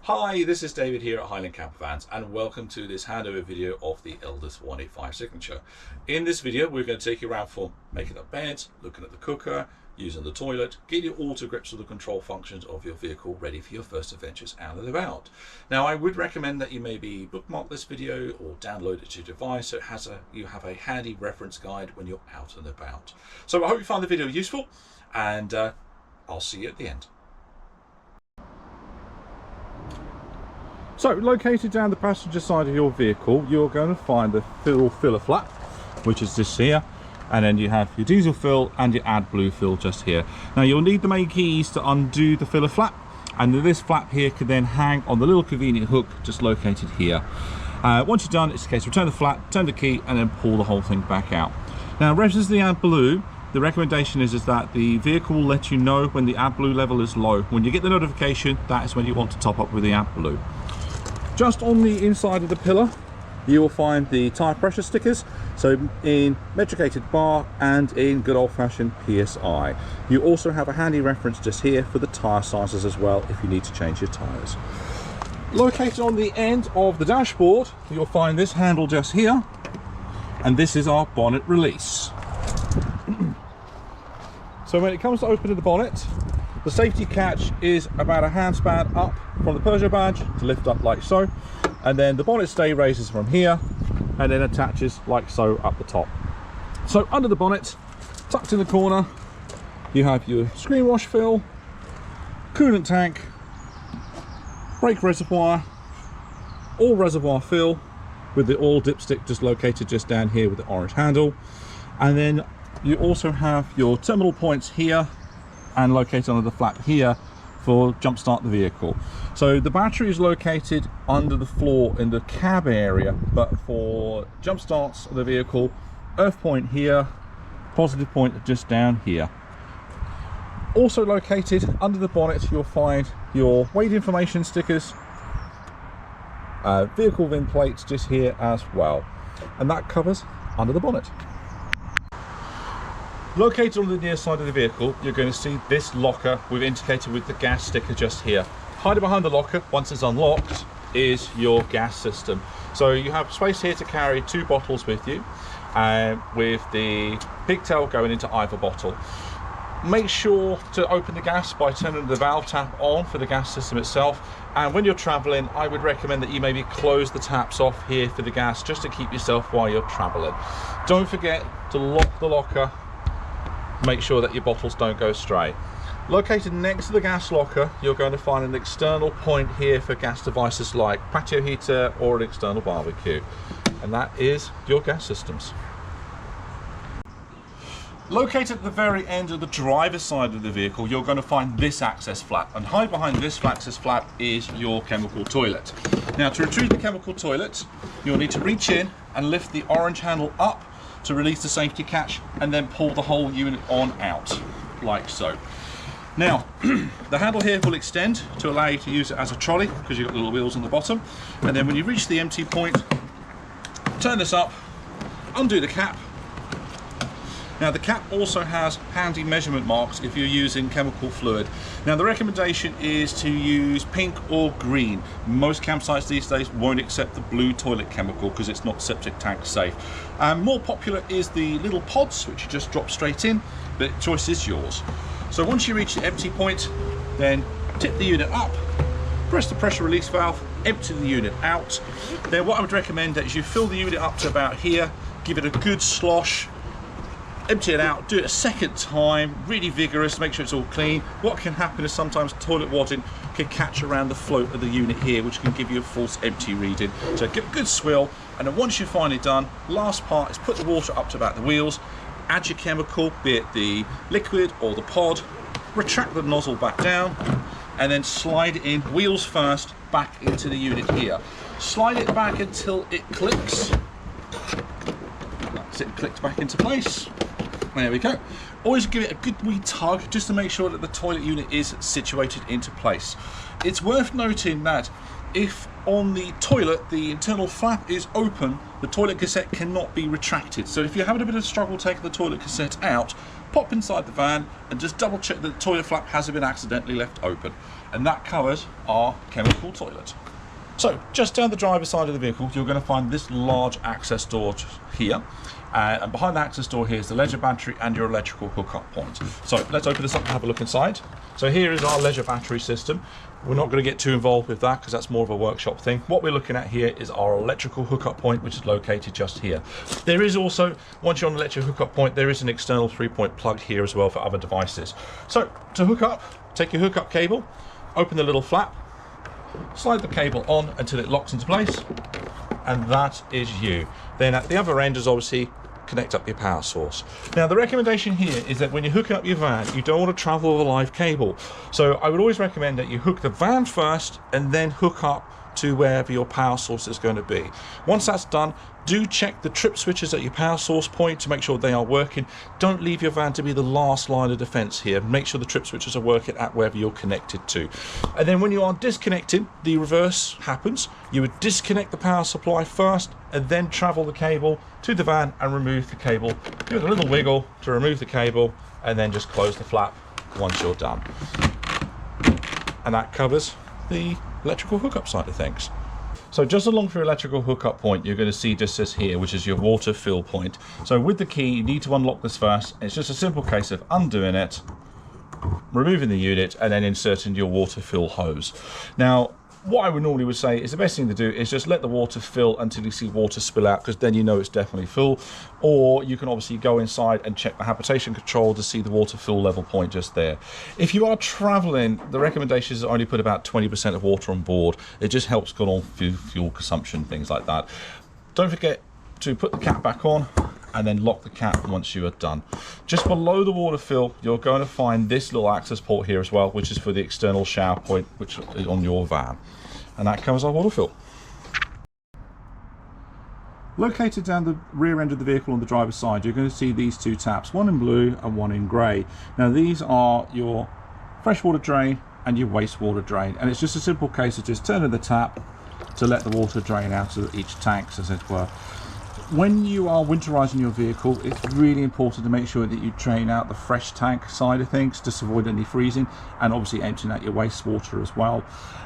Hi, this is David here at Highland Campervans and welcome to this handover video of the Elddis 185 signature. In this video we're going to take you around for making up beds, looking at the cooker, using the toilet, get you all to grips with the control functions of your vehicle ready for your first adventures out and about. Now I would recommend that you maybe bookmark this video or download it to your device so you have a handy reference guide when you're out and about. So I hope you find the video useful and I'll see you at the end. So, located down the passenger side of your vehicle, you're going to find the filler flap, which is this here, and then you have your diesel fill and your AdBlue fill just here. Now you'll need the main keys to undo the filler flap, and this flap here can then hang on the little convenient hook just located here. Once you're done, it's a case of return the flap, turn the key, and then pull the whole thing back out. Now, in reference to the AdBlue, the recommendation is that the vehicle will let you know when the AdBlue level is low. When you get the notification, that is when you want to top up with the AdBlue. Just on the inside of the pillar, you will find the tyre pressure stickers, so in metricated bar and in good old-fashioned PSI. You also have a handy reference just here for the tyre sizes as well if you need to change your tyres. Located on the end of the dashboard, you'll find this handle just here, and this is our bonnet release. So when it comes to opening the bonnet, the safety catch is about a handspan up from the Peugeot badge to lift up like so, and then the bonnet stay raises from here and then attaches like so up the top. So under the bonnet, tucked in the corner, you have your screen wash fill, coolant tank, brake reservoir, all reservoir fill with the oil dipstick just located just down here with the orange handle, and then you also have your terminal points here and located under the flap here for jump start the vehicle. So the battery is located under the floor in the cab area, but for jump starts of the vehicle, earth point here, positive point just down here. Also located under the bonnet, you'll find your weight information stickers, vehicle VIN plates just here as well, and that covers under the bonnet. Located on the near side of the vehicle, you're going to see this locker we've indicated with the gas sticker just here. Hiding behind the locker, once it's unlocked, is your gas system. So you have space here to carry 2 bottles with you, with the pigtail going into either bottle. Make sure to open the gas by turning the valve tap on for the gas system itself, and when you're traveling, I would recommend that you maybe close the taps off here for the gas just to keep yourself while you're traveling. Don't forget to lock the locker. Make sure that your bottles don't go astray. Located next to the gas locker, you're going to find an external point here for gas devices like patio heater or an external barbecue, and that is your gas systems. Located at the very end of the driver's side of the vehicle, you're going to find this access flap, and hide behind this access flap is your chemical toilet. Now, to retrieve the chemical toilet, you'll need to reach in and lift the orange handle up to release the safety catch, and then pull the whole unit on out like so. Now the handle here will extend to allow you to use it as a trolley because you've got little wheels on the bottom, and then when you reach the empty point, turn this up, undo the cap. Now the cap also has handy measurement marks if you're using chemical fluid. Now the recommendation is to use pink or green. Most campsites these days won't accept the blue toilet chemical because it's not septic tank safe. More popular is the little pods, which you just drop straight in, but choice is yours. So once you reach the empty point, then tip the unit up, press the pressure release valve, empty the unit out. Then what I would recommend is you fill the unit up to about here, give it a good slosh, empty it out, do it a second time, really vigorous, make sure it's all clean. What can happen is sometimes toilet wadding can catch around the float of the unit here, which can give you a false empty reading. So give a good swill, and then once you're finally done, last part is put the water up to about the wheels, add your chemical, be it the liquid or the pod, retract the nozzle back down, and then slide it in, wheels first, back into the unit here. Slide it back until it clicks. That's it, clicked back into place. There we go. Always give it a good wee tug just to make sure that the toilet unit is situated into place. It's worth noting that if on the toilet the internal flap is open, the toilet cassette cannot be retracted. So if you're having a bit of struggle taking the toilet cassette out, pop inside the van and just double check that the toilet flap hasn't been accidentally left open. And that covers our chemical toilet. So just down the driver's side of the vehicle, you're going to find this large access door here. And behind the access door here is the leisure battery and your electrical hookup point. So let's open this up and have a look inside. So here is our leisure battery system. We're not going to get too involved with that because that's more of a workshop thing. What we're looking at here is our electrical hookup point, which is located just here. There is also, once you're on the electrical hookup point, there is an external 3-point plug here as well for other devices. So to hook up, take your hookup cable, open the little flap, slide the cable on until it locks into place, and that is you. Then at the other end is obviously connect up your power source. Now the recommendation here is that when you're hooking up your van, you don't want to travel with a live cable. So I would always recommend that you hook the van first and then hook up to wherever your power source is going to be. Once that's done, do check the trip switches at your power source point to make sure they are working. Don't leave your van to be the last line of defense here. Make sure the trip switches are working at wherever you're connected to. And then when you are disconnecting, the reverse happens. You would disconnect the power supply first and then travel the cable to the van and remove the cable. Give it a little wiggle to remove the cable and then just close the flap once you're done. And that covers the electrical hookup side of things. So just along for your electrical hookup point, you're going to see just this here, which is your water fill point. So with the key, you need to unlock this first. It's just a simple case of undoing it, removing the unit, and then inserting your water fill hose. Now, what I would normally say is the best thing to do is just let the water fill until you see water spill out, because then you know it's definitely full. Or you can obviously go inside and check the habitation control to see the water fill level point just there. If you are traveling, the recommendation is only put about 20% of water on board. It just helps get on fuel consumption, things like that. Don't forget to put the cap back on and then lock the cap once you are done. Just below the water fill, you're going to find this little access port here as well, which is for the external shower point, which is on your van. And that covers our water fill. Located down the rear end of the vehicle on the driver's side, you're going to see these two taps, one in blue and one in grey. Now these are your freshwater drain and your wastewater drain. And it's just a simple case of just turning the tap to let the water drain out of each tank, as it were. When you are winterizing your vehicle, it's really important to make sure that you drain out the fresh tank side of things just to avoid any freezing, and obviously emptying out your wastewater as well.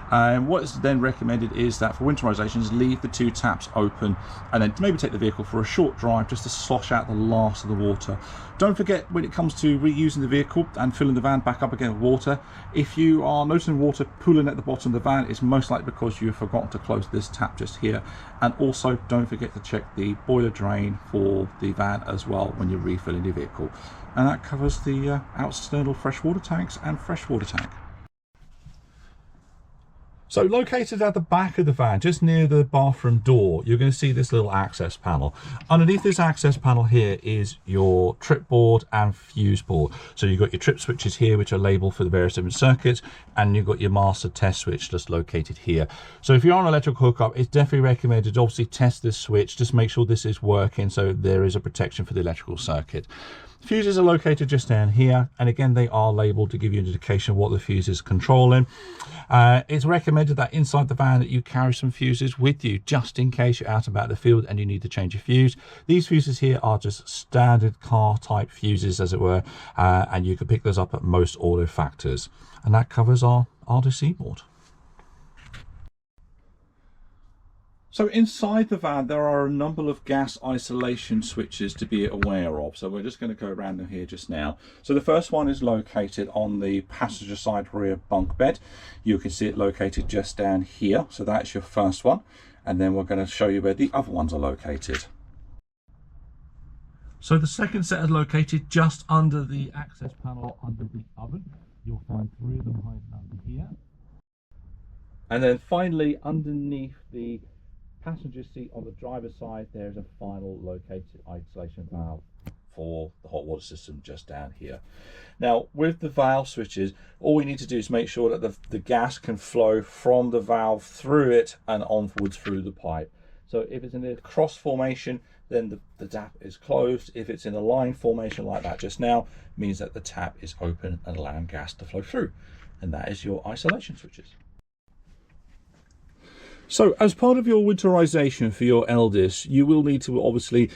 And what is then recommended is that for winterizations, leave the two taps open and then maybe take the vehicle for a short drive just to slosh out the last of the water. Don't forget, when it comes to reusing the vehicle and filling the van back up again with water, if you are noticing water pooling at the bottom of the van, it's most likely because you have forgotten to close this tap just here. And also don't forget to check the boiler drain for the van as well when you're refilling your vehicle. And that covers the external freshwater tanks and freshwater tank. So located at the back of the van, just near the bathroom door, you're going to see this little access panel. Underneath this access panel here is your trip board and fuse board. So you've got your trip switches here, which are labeled for the various different circuits, and you've got your master test switch just located here. So if you're on electrical hookup, it's definitely recommended to obviously test this switch, just make sure this is working so there is a protection for the electrical circuit. Fuses are located just down here, and again they are labeled to give you an indication of what the fuse is controlling. It's recommended that inside the van that you carry some fuses with you just in case you're out about the field and you need to change your fuse. These fuses here are just standard car type fuses, as it were, and you can pick those up at most auto factors. And that covers our RDC board. So inside the van, there are a number of gas isolation switches to be aware of. So we're just going to go around them here just now. So the first one is located on the passenger side rear bunk bed. You can see it located just down here. So that's your first one. And then we're going to show you where the other ones are located. So the second set is located just under the access panel under the oven. You'll find 3 of them hiding under here. And then finally, underneath the passenger seat on the driver's side, there's a final located isolation valve for the hot water system just down here. Now with the valve switches, all we need to do is make sure that the gas can flow from the valve through it and onwards through the pipe. So if it's in a cross formation, then the tap is closed. If it's in a line formation like that just now, it means that the tap is open and allowing gas to flow through. And that is your isolation switches. So as part of your winterization for your Elddis, you will need to obviously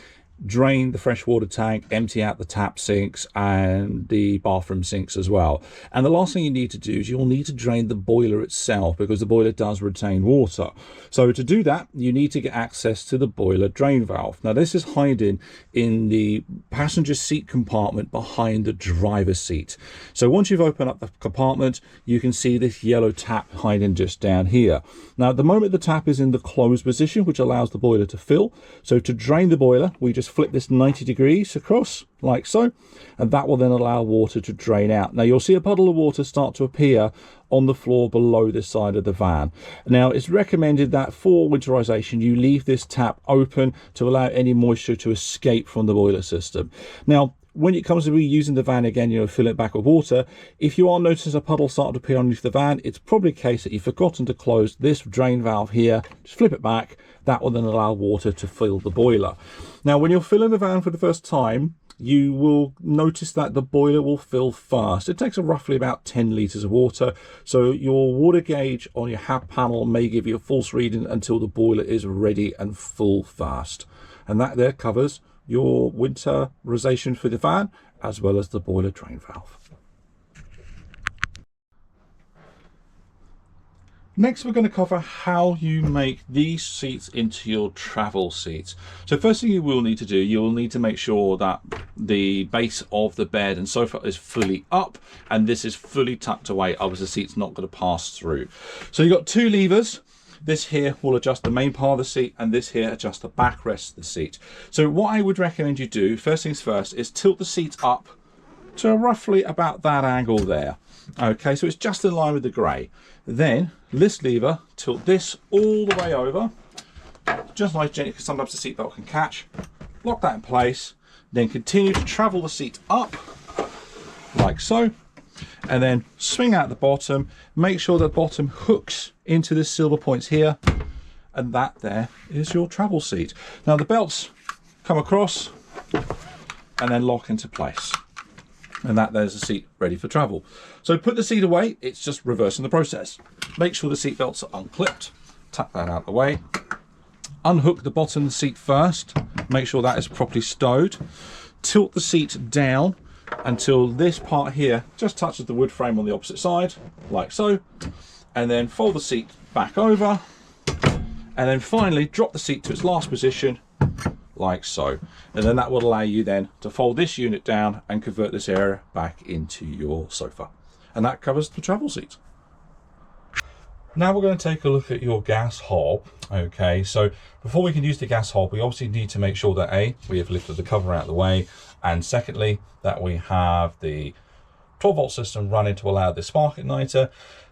drain the freshwater tank, empty out the tap sinks and the bathroom sinks as well. And the last thing you need to do is you'll need to drain the boiler itself, because the boiler does retain water. So to do that, you need to get access to the boiler drain valve. Now this is hiding in the passenger seat compartment behind the driver's seat. So once you've opened up the compartment, you can see this yellow tap hiding just down here. Now at the moment the tap is in the closed position, which allows the boiler to fill. So to drain the boiler, we just flip this 90 degrees across like so, and that will then allow water to drain out. Now you'll see a puddle of water start to appear on the floor below this side of the van. Now it's recommended that for winterization you leave this tap open to allow any moisture to escape from the boiler system. Now when it comes to reusing the van again, fill it back with water. If you are noticing a puddle start to appear underneath the van, it's probably a case that you've forgotten to close this drain valve here. Just flip it back. That will then allow water to fill the boiler. Now, when you're filling the van for the first time, you will notice that the boiler will fill fast. It takes roughly about 10 litres of water. So your water gauge on your HAB panel may give you a false reading until the boiler is ready and full fast. And that there covers your winterization for the van, as well as the boiler drain valve. Next, we're going to cover how you make these seats into your travel seats. So first thing you will need to do, you'll need to make sure that the base of the bed and sofa is fully up and this is fully tucked away, otherwise the seat's not going to pass through. So you've got two levers. This here will adjust the main part of the seat, and this here adjusts the backrest of the seat. So what I would recommend you do, first things first, is tilt the seat up to roughly about that angle there. Okay, so it's just in line with the grey. Then this lever, tilt this all the way over, just like gently, because sometimes the seat belt can catch. Lock that in place, then continue to travel the seat up, like so. And then swing out the bottom, make sure the bottom hooks into the silver points here, and that there is your travel seat. Now the belts come across and then lock into place, and that there's the seat ready for travel. So put the seat away, it's just reversing the process. Make sure the seat belts are unclipped, tuck that out of the way, unhook the bottom of the seat first, make sure that is properly stowed, tilt the seat down until this part here just touches the wood frame on the opposite side, like so, and then fold the seat back over, and then finally drop the seat to its last position, like so. And then that will allow you then to fold this unit down and convert this area back into your sofa. And that covers the travel seat. Now we're going to take a look at your gas hob. Okay, so before we can use the gas hob, we obviously need to make sure that A, we have lifted the cover out of the way, and secondly, that we have the 12-volt system running to allow the spark igniter,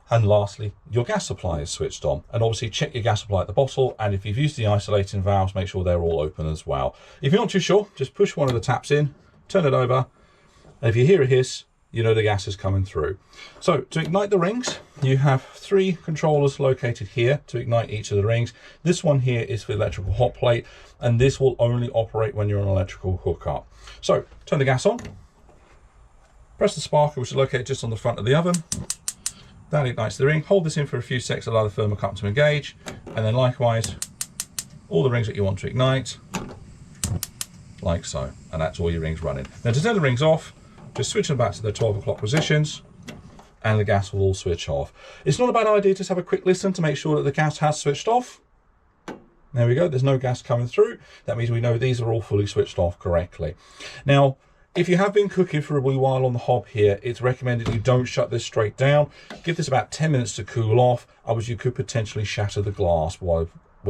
and lastly, your gas supply is switched on. And obviously check your gas supply at the bottle, and if you've used the isolating valves, make sure they're all open as well. If you're not too sure, just push one of the taps in, turn it over, and if you hear a hiss, you know the gas is coming through. So to ignite the rings, you have 3 controllers located here to ignite each of the rings. This one here is for the electrical hot plate, and this will only operate when you're on an electrical hookup. So turn the gas on, press the sparker, which is located just on the front of the oven. That ignites the ring. Hold this in for a few seconds, allow the thermocouple to engage, and then likewise all the rings that you want to ignite, like so, and that's all your rings running. Now to turn the rings off, just switch them back to their 12 o'clock positions, and the gas will all switch off. It's not a bad idea to just have a quick listen to make sure that the gas has switched off. There we go, there's no gas coming through. That means we know these are all fully switched off correctly. Now, if you have been cooking for a wee while on the hob here, it's recommended you don't shut this straight down. Give this about 10 minutes to cool off, otherwise you could potentially shatter the glass with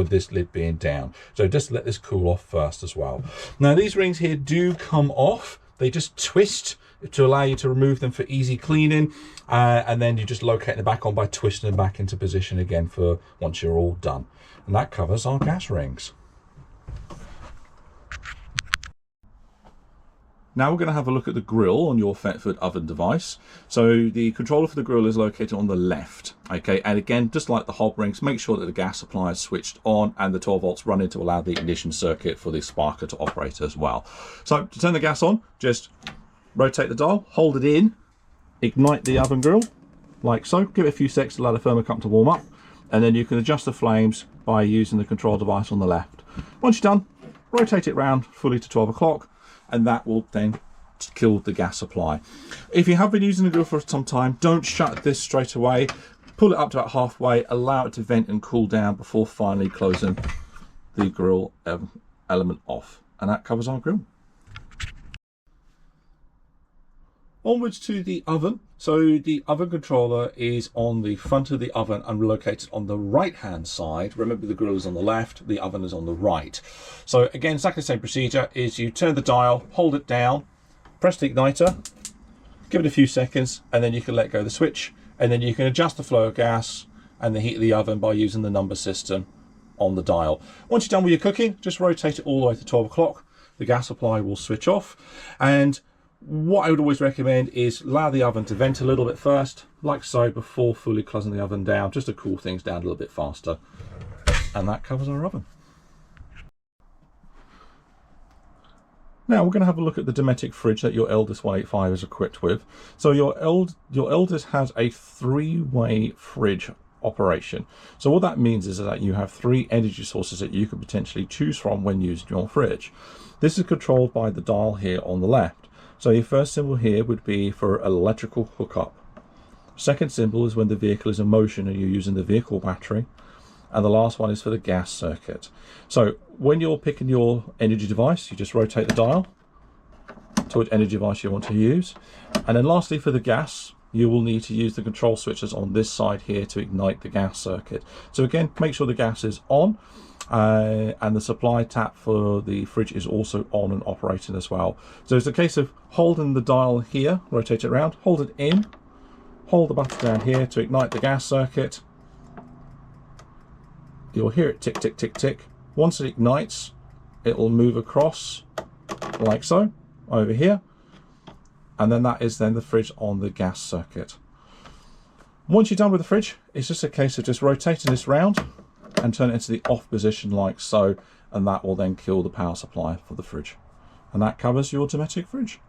this lid being down. So just let this cool off first as well. Now these rings here do come off. They just twist to allow you to remove them for easy cleaning, and then you just locate them back on by twisting them back into position again for once you're all done. And that covers our gas rings. Now we're going to have a look at the grill on your Thetford oven device. So the controller for the grill is located on the left. Okay, and again, just like the hob rings, make sure that the gas supply is switched on and the 12 volts running to allow the ignition circuit for the sparker to operate as well. So to turn the gas on, just rotate the dial, hold it in, ignite the oven grill, like so. Give it a few seconds to allow the thermocouple to warm up. and then you can adjust the flames by using the control device on the left. Once you're done, rotate it round fully to 12 o'clock, and that will then kill the gas supply. If you have been using the grill for some time, don't shut this straight away. Pull it up to about halfway, allow it to vent and cool down before finally closing the grill element off. And that covers our grill. Onwards to the oven. So the oven controller is on the front of the oven and located on the right hand side. Remember, the grill is on the left, the oven is on the right. So again, exactly the same procedure. Is you turn the dial, hold it down, press the igniter, give it a few seconds, and then you can let go of the switch, and then you can adjust the flow of gas and the heat of the oven by using the number system on the dial. Once you're done with your cooking, just rotate it all the way to 12 o'clock. The gas supply will switch off. And what I would always recommend is allow the oven to vent a little bit first, like so, before fully closing the oven down, just to cool things down a little bit faster. And that covers our oven. Now we're going to have a look at the Dometic fridge that your Elddis 185 is equipped with. So your Elldis has a 3-way fridge operation. So what that means is that you have 3 energy sources that you could potentially choose from when using your fridge. This is controlled by the dial here on the left. So your first symbol here would be for electrical hookup. Second symbol is when the vehicle is in motion and you're using the vehicle battery. And the last one is for the gas circuit. So when you're picking your energy device, you just rotate the dial to which energy device you want to use. And then lastly, for the gas, you will need to use the control switches on this side here to ignite the gas circuit. So again, make sure the gas is on. And the supply tap for the fridge is also on and operating as well. So it's a case of holding the dial here, rotate it around, hold it in, hold the button down here to ignite the gas circuit. You'll hear it tick, tick, tick, tick. Once it ignites, it will move across like so, over here. And then that is then the fridge on the gas circuit. Once you're done with the fridge, it's just a case of just rotating this round and turn it into the off position like so, and that will then kill the power supply for the fridge. And that covers your Dometic fridge.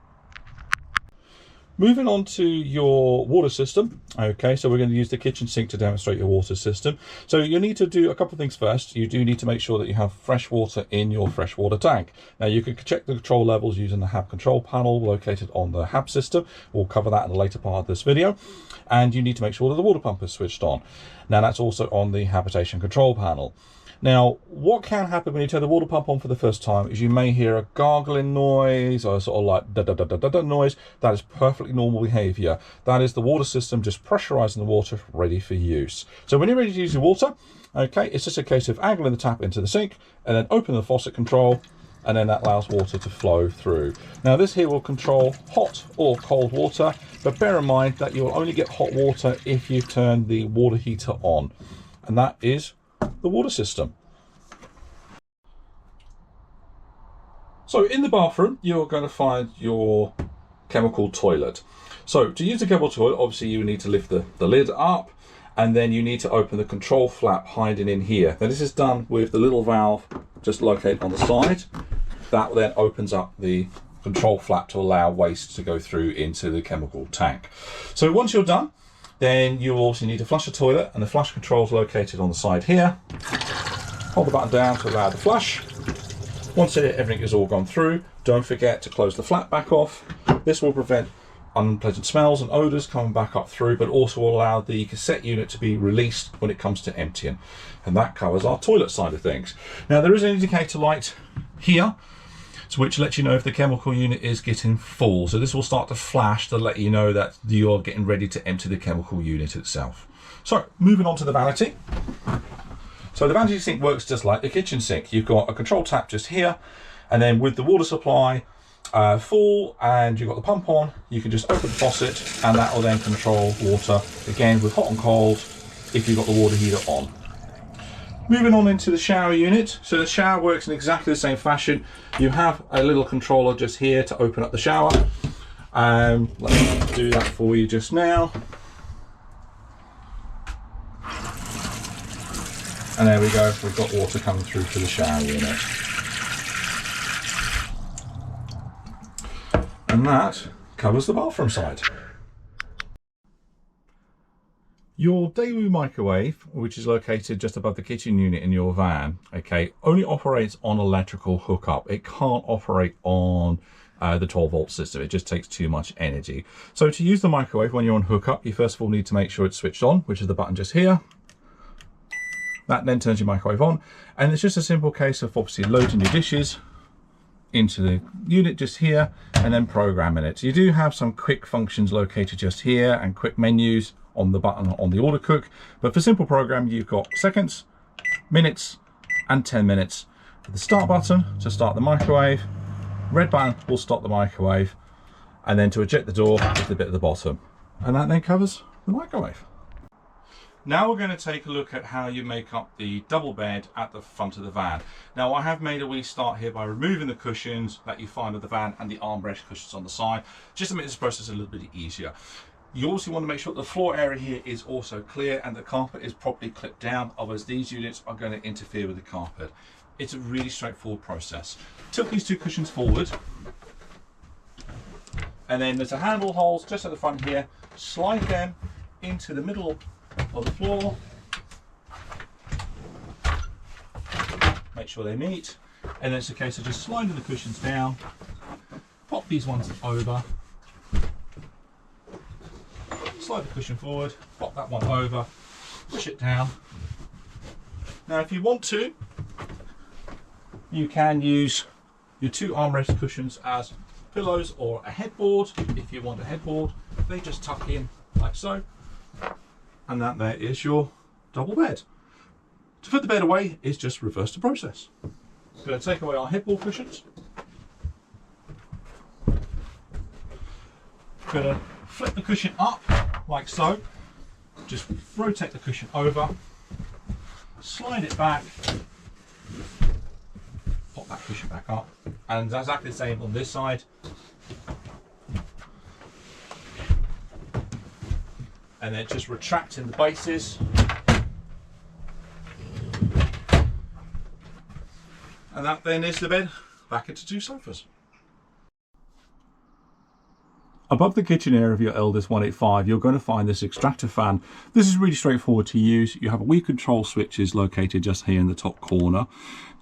Moving on to your water system. Okay, so we're going to use the kitchen sink to demonstrate your water system. So you need to do a couple of things first. You do need to make sure that you have fresh water in your freshwater tank. Now you can check the control levels using the HAB control panel located on the HAB system. We'll cover that in the later part of this video. And you need to make sure that the water pump is switched on. Now that's also on the habitation control panel. Now, what can happen when you turn the water pump on for the first time is you may hear a gargling noise or sort of like da-da-da-da-da noise. That is perfectly normal behavior. That is the water system just pressurizing the water ready for use. So when you're ready to use your water, okay, it's just a case of angling the tap into the sink and then open the faucet control, and then that allows water to flow through. Now this here will control hot or cold water, but bear in mind that you'll only get hot water if you turn the water heater on, and that is the water system. So in the bathroom, you're going to find your chemical toilet. So to use the chemical toilet, obviously you need to lift the lid up, and then you need to open the control flap hiding in here. Now this is done with the little valve just located on the side. That then opens up the control flap to allow waste to go through into the chemical tank. So once you're done, then you also need to flush the toilet, and the flush control is located on the side here. Hold the button down to allow the flush. Once everything is all gone through, don't forget to close the flap back off. This will prevent unpleasant smells and odours coming back up through, but also will allow the cassette unit to be released when it comes to emptying. And that covers our toilet side of things. Now there is an indicator light here, which lets you know if the chemical unit is getting full. So this will start to flash to let you know that you're getting ready to empty the chemical unit itself. So moving on to the vanity. So the vanity sink works just like the kitchen sink. You've got a control tap just here, and then with the water supply full and you've got the pump on, you can just open the faucet and that will then control water, again with hot and cold if you've got the water heater on. Moving on into the shower unit. So the shower works in exactly the same fashion. You have a little controller just here to open up the shower. Let me do that for you just now. And there we go, we've got water coming through to the shower unit. And that covers the bathroom side. Your Daewoo microwave, which is located just above the kitchen unit in your van, okay, only operates on electrical hookup. It can't operate on the 12-volt system. It just takes too much energy. So to use the microwave when you're on hookup, you first of all need to make sure it's switched on, which is the button just here. That then turns your microwave on, and it's just a simple case of obviously loading your dishes into the unit just here and then programming it. So you do have some quick functions located just here and quick menus on the button on the order cook, but for simple program you've got seconds, minutes and 10 minutes. The start button to start the microwave, red button will stop the microwave, and then to eject the door is the bit at the bottom, and that then covers the microwave. Now we're going to take a look at how you make up the double bed at the front of the van. Now I have made a wee start here by removing the cushions that you find of the van and the armrest cushions on the side, just to make this process a little bit easier. You also want to make sure the floor area here is also clear and the carpet is properly clipped down, otherwise these units are going to interfere with the carpet. It's a really straightforward process. Tilt these two cushions forward, and then there's a handle holes just at the front here. Slide them into the middle of the floor. Make sure they meet, and then it's a case of just sliding the cushions down. Pop these ones over. Slide the cushion forward, pop that one over, push it down. Now if you want to, you can use your two armrest cushions as pillows or a headboard. If you want a headboard, they just tuck in like so, and that there is your double bed. To put the bed away is just reverse the process. We're going to take away our headboard cushions. We're going to flip the cushion up like so, just rotate the cushion over, slide it back, pop that cushion back up, and exactly the same on this side. And then just retracting the bases, and that then is the bed back into two sofas. Above the kitchen area of your Elddis 185, you're going to find this extractor fan. This is really straightforward to use. You have a wee control switches located just here in the top corner.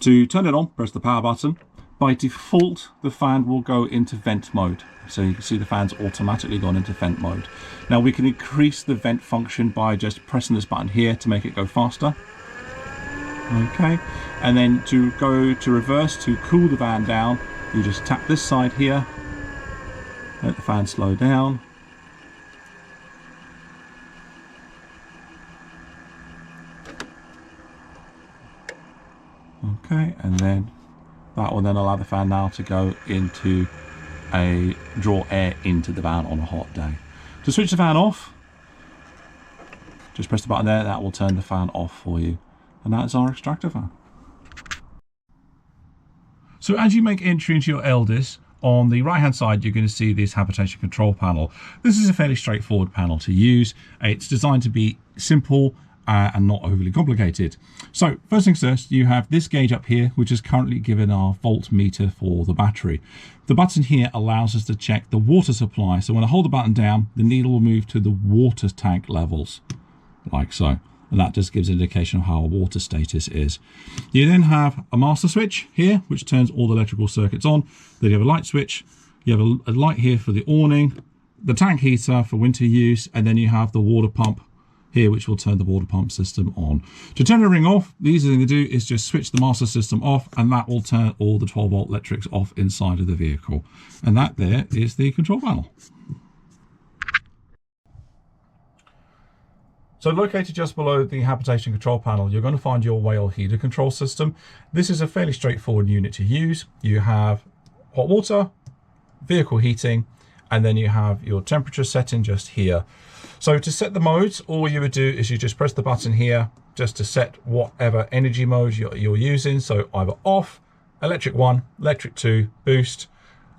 To turn it on, press the power button. By default, the fan will go into vent mode. So you can see the fan's automatically gone into vent mode. Now we can increase the vent function by just pressing this button here to make it go faster. Okay, and then to go to reverse, to cool the van down, you just tap this side here. Let the fan slow down. Okay, and then that will then allow the fan now to go into draw air into the van on a hot day. To switch the fan off, just press the button there, that will turn the fan off for you. And that is our extractor fan. So as you make entry into your Elddis, on the right hand side you're going to see this habitation control panel. This is a fairly straightforward panel to use. It's designed to be simple and not overly complicated. So first things first, you have this gauge up here which is currently given our volt meter for the battery. The button here allows us to check the water supply. So when I hold the button down, the needle will move to the water tank levels, like so. And that just gives an indication of how our water status is. You then have a master switch here, which turns all the electrical circuits on. Then you have a light switch. You have a light here for the awning, the tank heater for winter use, and then you have the water pump here, which will turn the water pump system on. To turn the ring off, the easiest thing to do is just switch the master system off, and that will turn all the 12-volt electrics off inside of the vehicle. And that there is the control panel. So located just below the habitation control panel, you're going to find your whale heater control system. This is a fairly straightforward unit to use. You have hot water, vehicle heating, and then you have your temperature setting just here. So to set the modes, all you would do is you just press the button here just to set whatever energy mode you're using. So either off, electric 1, electric 2, boost,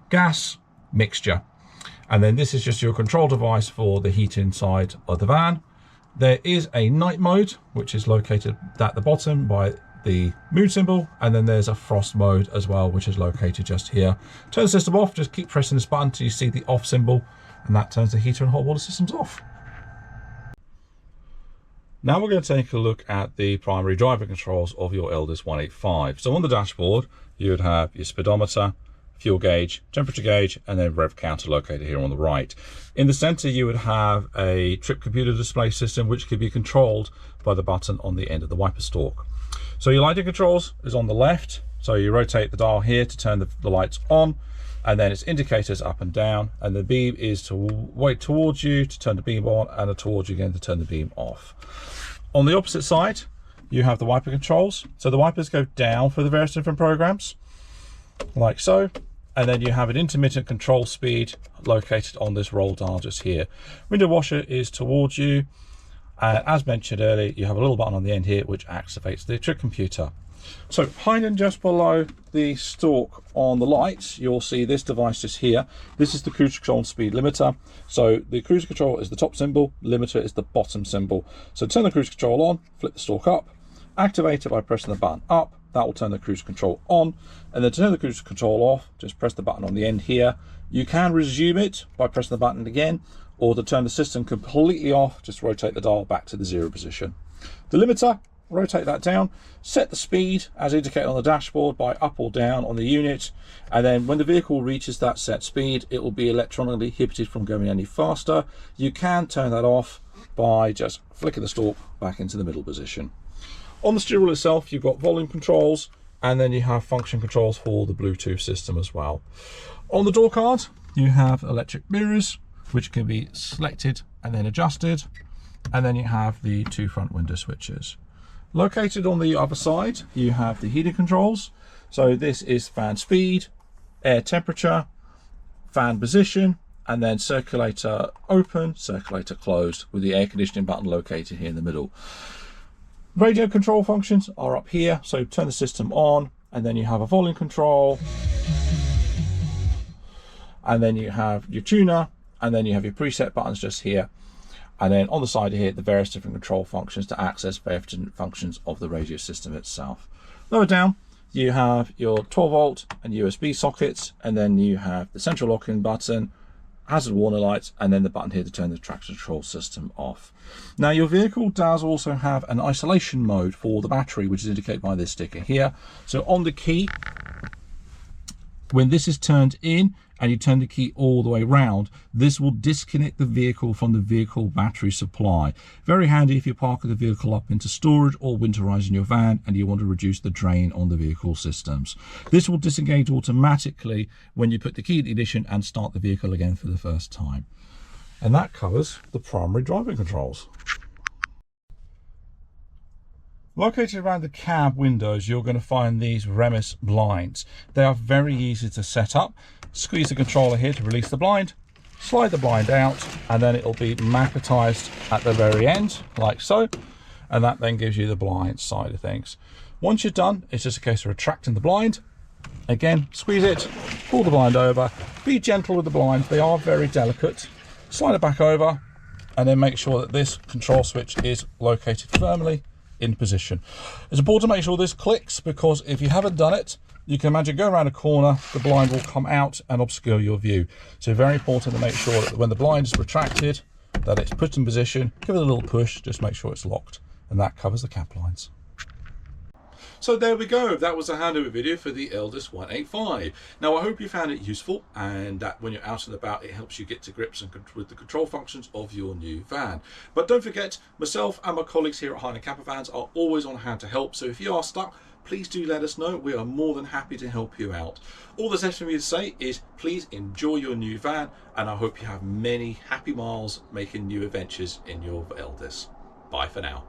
gas, mixture. And then this is just your control device for the heat inside of the van. There is a night mode, which is located at the bottom by the moon symbol, and then there's a frost mode as well, which is located just here. Turn the system off, just keep pressing this button until you see the off symbol, and that turns the heater and hot water systems off. Now we're going to take a look at the primary driver controls of your Elddis 185. So on the dashboard, you would have your speedometer, fuel gauge, temperature gauge, and then rev counter located here on the right. In the center, you would have a trip computer display system, which could be controlled by the button on the end of the wiper stalk. So your lighting controls is on the left. So you rotate the dial here to turn the lights on, and then its indicators up and down, and the beam is to wait towards you to turn the beam on, and towards you again to turn the beam off. On the opposite side, you have the wiper controls. So the wipers go down for the various different programs, like so. And then you have an intermittent control speed located on this roll dial just here. Window washer is towards you. As mentioned earlier, you have a little button on the end here which activates the trip computer. So hiding just below the stalk on the lights, you'll see this device just here. This is the cruise control and speed limiter. So the cruise control is the top symbol, limiter is the bottom symbol. So turn the cruise control on, flip the stalk up, activate it by pressing the button up. That will turn the cruise control on, and then to turn the cruise control off, just press the button on the end here. You can resume it by pressing the button again, or to turn the system completely off, just rotate the dial back to the 0 position. The limiter, rotate that down, set the speed as indicated on the dashboard by up or down on the unit, and then when the vehicle reaches that set speed, it will be electronically inhibited from going any faster. You can turn that off by just flicking the stalk back into the middle position. On the steering wheel itself, you've got volume controls, and then you have function controls for the Bluetooth system as well. On the door card, you have electric mirrors, which can be selected and then adjusted, and then you have the 2 front window switches. Located on the other side, you have the heating controls. So this is fan speed, air temperature, fan position, and then circulator open, circulator closed, with the air conditioning button located here in the middle. Radio control functions are up here, so turn the system on, and then you have a volume control, and then you have your tuner, and then you have your preset buttons just here, and then on the side here the various different control functions to access various different functions of the radio system itself. Lower down you have your 12 volt and USB sockets, and then you have the central lock-in button, hazard warning lights, and then the button here to turn the traction control system off. Now your vehicle does also have an isolation mode for the battery, which is indicated by this sticker here. So on the key, when this is turned in and you turn the key all the way around, this will disconnect the vehicle from the vehicle battery supply. Very handy if you park the vehicle up into storage or winterizing your van and you want to reduce the drain on the vehicle systems. This will disengage automatically when you put the key in the ignition and start the vehicle again for the first time. And that covers the primary driving controls. Located around the cab windows, you're going to find these Remus blinds. They are very easy to set up. Squeeze the controller here to release the blind, slide the blind out, and then it'll be magnetized at the very end, like so. And that then gives you the blind side of things. Once you're done, it's just a case of retracting the blind. Again, squeeze it, pull the blind over, be gentle with the blinds, they are very delicate. Slide it back over, and then make sure that this control switch is located firmly in position. It's important to make sure this clicks, because if you haven't done it, you can imagine go around a corner, the blind will come out and obscure your view. So very important to make sure that when the blind is retracted, that it's put in position, give it a little push, just make sure it's locked, and that covers the cab blinds. So there we go, that was a handover video for the Elddis 185. Now I hope you found it useful, and that when you're out and about it helps you get to grips with the control functions of your new van. But don't forget, myself and my colleagues here at Handover Camper Vans are always on hand to help, so if you are stuck, please do let us know. We are more than happy to help you out. All that's left for me to say is please enjoy your new van, and I hope you have many happy miles making new adventures in your Elddis. Bye for now.